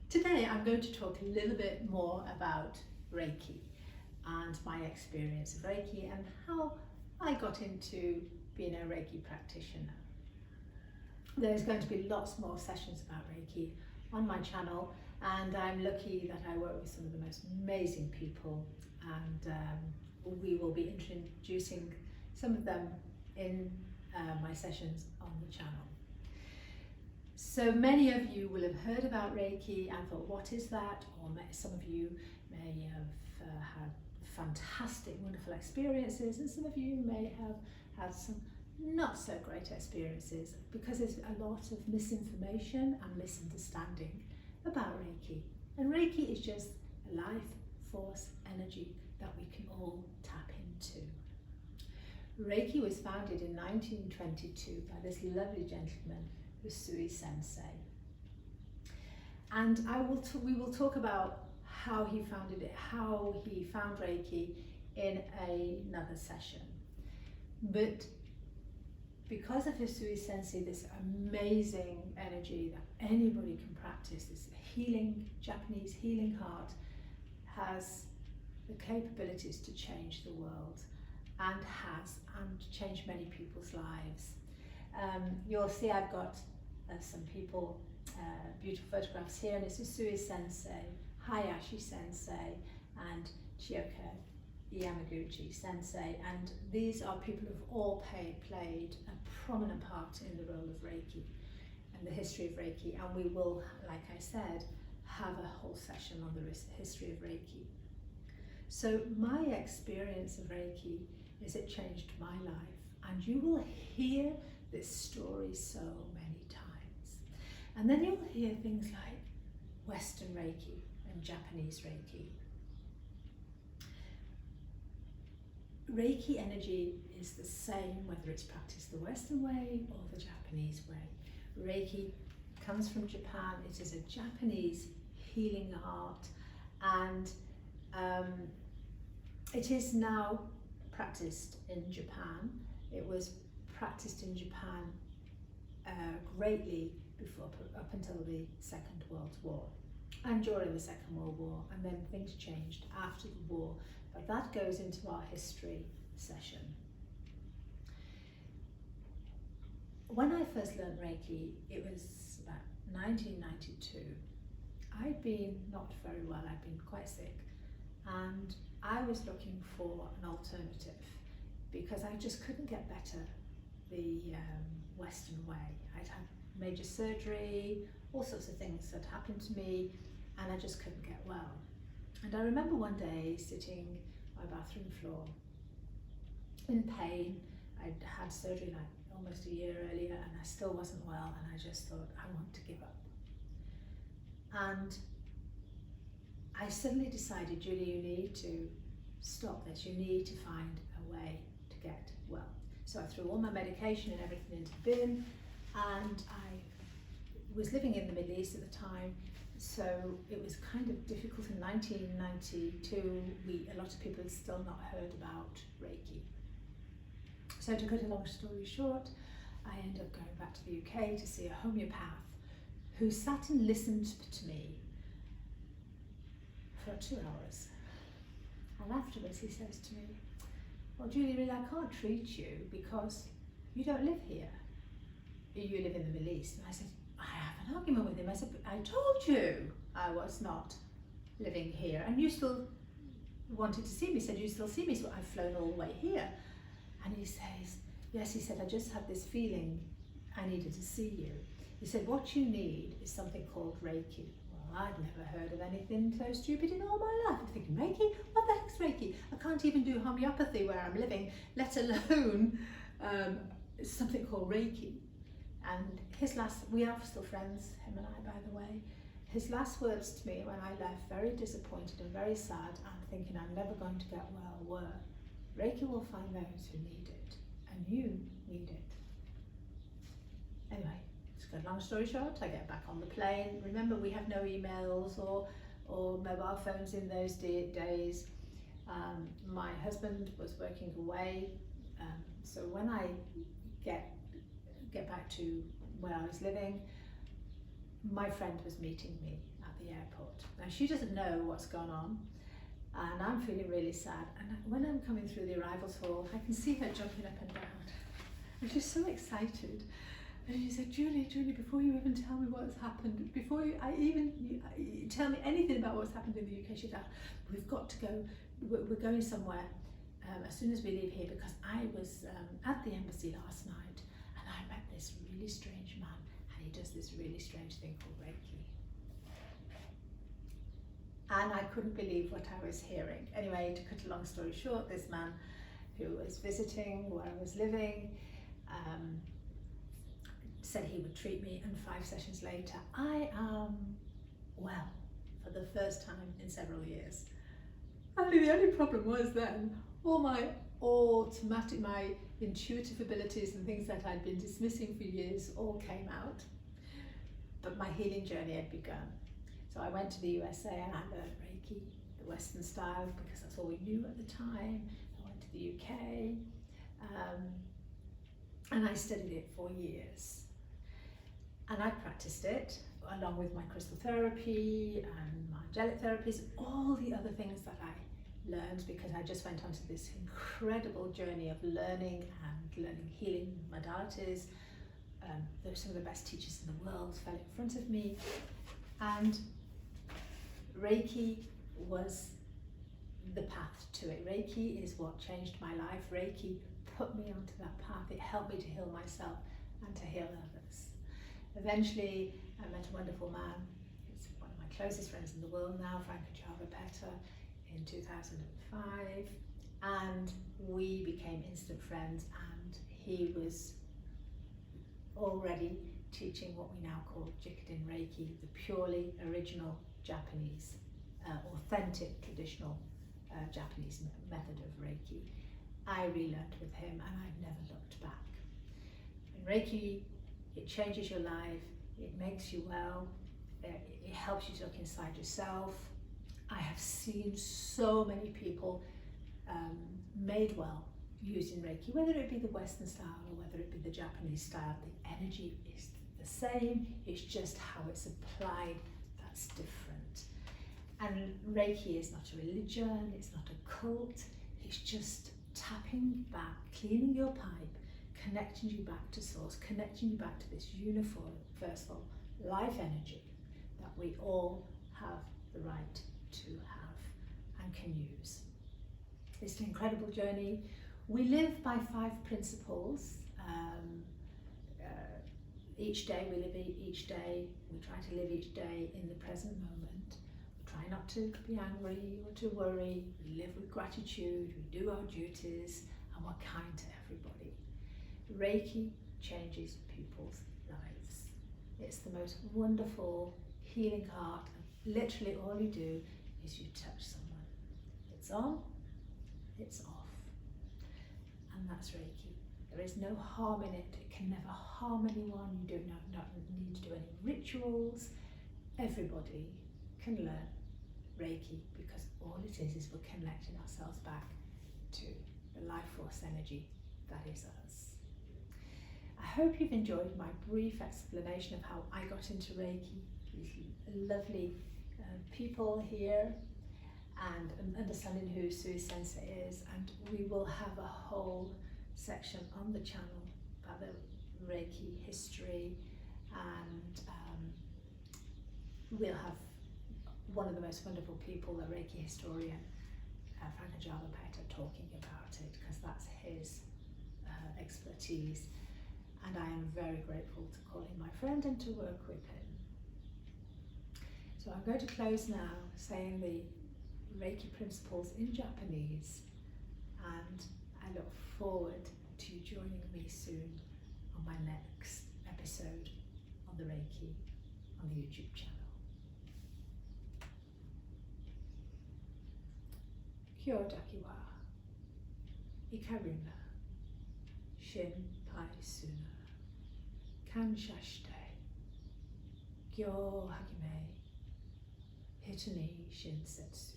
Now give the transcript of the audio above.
Today I'm going to talk a little bit more about Reiki and my experience of Reiki and how I got into being a Reiki practitioner. There's going to be lots more sessions about Reiki on my channel, and I'm lucky that I work with some of the most amazing people, and we will be introducing some of them in my sessions on the channel. So many of you will have heard about Reiki and thought, what is that? Or some of you may have had fantastic, wonderful experiences, and some of you may have had some not so great experiences, because there's a lot of misinformation and misunderstanding about Reiki. And Reiki is just a life force energy that we can all tap into. Reiki was founded in 1922 by this lovely gentleman, Usui Sensei. And we will talk about how he founded it, how he found Reiki in another session. But because of Usui Sensei, this amazing energy that anybody can practice, this healing, Japanese healing heart, has the capabilities to change the world, and change many people's lives. You'll see I've got some people, beautiful photographs here, and it's Usui Sensei, Hayashi Sensei, and Chioka Yamaguchi Sensei, and these are people who've all played a prominent part in the role of Reiki and the history of Reiki, and we will, like I said, have a whole session on the history of Reiki. So my experience of Reiki is it changed my life, and you will hear this story so many times. And then you'll hear things like Western Reiki and Japanese Reiki. Reiki energy is the same whether it's practiced the Western way or the Japanese way. Reiki comes from Japan. It is a Japanese healing art, and it is now practiced in Japan. It was practiced in Japan greatly up until the Second World War and during the Second World War, and then things changed after the war, but that goes into our history session. When I first learned Reiki, it was about 1992. I'd been not very well, I'd been quite sick, and I was looking for an alternative because I just couldn't get better the Western way. I'd had major surgery, all sorts of things had happened to me, and I just couldn't get well. And I remember one day sitting on my bathroom floor in pain. I'd had surgery like almost a year earlier, and I still wasn't well, and I just thought, I want to give up. And I suddenly decided, Julie, you need to stop this. You need to find a way to get well. So I threw all my medication and everything into the bin, and I was living in the Middle East at the time, so it was kind of difficult. In 1992, a lot of people had still not heard about Reiki. So to cut a long story short, I ended up going back to the UK to see a homeopath who sat and listened to me for 2 hours. And afterwards he says to me, well, Julie, really, I can't treat you because you don't live here. You live in the Middle East. And I said, I have an argument with him. I said, but I told you I was not living here, and you still wanted to see me. He said, you still see me, so I've flown all the way here. And he says, yes, he said, I just had this feeling I needed to see you. He said, what you need is something called Reiki. Well, I'd never heard of anything so stupid in all my life. I'm thinking, Reiki? What the heck's Reiki? I can't even do homeopathy where I'm living, let alone something called Reiki. And we are still friends, him and I, by the way. His last words to me when I left, very disappointed and very sad, and thinking I'm never going to get well, were, Reiki will find those who need it, and you need it. Anyway, to cut a long story short, I get back on the plane. Remember, we have no emails or mobile phones in those days. My husband was working away, so when I get back to where I was living, my friend was meeting me at the airport. Now she doesn't know what's gone on, and I'm feeling really sad. And when I'm coming through the arrivals hall, I can see her jumping up and down, and she's so excited. And she said, Julie, before you even tell me what's happened, before you tell me anything about what's happened in the UK, she said, we've got to go, we're going somewhere as soon as we leave here, because I was at the embassy last night and I met this really strange man, and he does this really strange thing called Reiki. And I couldn't believe what I was hearing. Anyway, to cut a long story short, this man who was visiting where I was living, said he would treat me, and 5 sessions later, I am well for the first time in several years. Only the only problem was then, all my automatic, my intuitive abilities and things that I'd been dismissing for years all came out, but my healing journey had begun. So I went to the USA and I learned Reiki, the Western style, because that's all we knew at the time. I went to the UK, and I studied it for years. And I practiced it along with my crystal therapy and my angelic therapies, all the other things that I learned, because I just went onto this incredible journey of learning healing modalities. There were some of the best teachers in the world fell in front of me, and Reiki was the path to it. Reiki is what changed my life. Reiki put me onto that path. It helped me to heal myself and to heal others. Eventually, I met a wonderful man. He's one of my closest friends in the world now, Frank Arjava, in 2005, and we became instant friends, and he was already teaching what we now call Jikiden Reiki, the purely original Japanese, authentic, traditional Japanese method of Reiki. I relearned with him, and I've never looked back. In Reiki, it changes your life, it makes you well, it helps you to look inside yourself. I have seen so many people made well using Reiki, whether it be the Western style or whether it be the Japanese style. The energy is the same, it's just how it's applied that's different. And Reiki is not a religion, it's not a cult, it's just tapping back, cleaning your pipe, connecting you back to source, connecting you back to this universal life energy that we all have the right to have and can use. It's an incredible journey. We live by 5 principles. Each day we live each day. We try to live each day in the present moment. We try not to be angry or to worry. We live with gratitude. We do our duties, and we're kind to everybody. Reiki changes people's lives. It's the most wonderful healing art. Literally all you do is you touch someone. It's on, it's off. And that's Reiki. There is no harm in it. It can never harm anyone. You do not need to do any rituals. Everybody can learn Reiki, because all it is we're connecting ourselves back to the life force energy that is us. I hope you've enjoyed my brief explanation of how I got into Reiki. These lovely people here, and understanding who Usui Sensei is, and we will have a whole section on the channel about the Reiki history, and we'll have one of the most wonderful people, a Reiki historian, Frank Arjava, talking about it, because that's his expertise, and I am very grateful to call him my friend and to work with him. So I'm going to close now saying the Reiki principles in Japanese, and I look forward to you joining me soon on my next episode on the Reiki on the YouTube channel. Kyodaki wa ikaruna shin pai suna kanshashite gyo hagime hitani shinsetsu.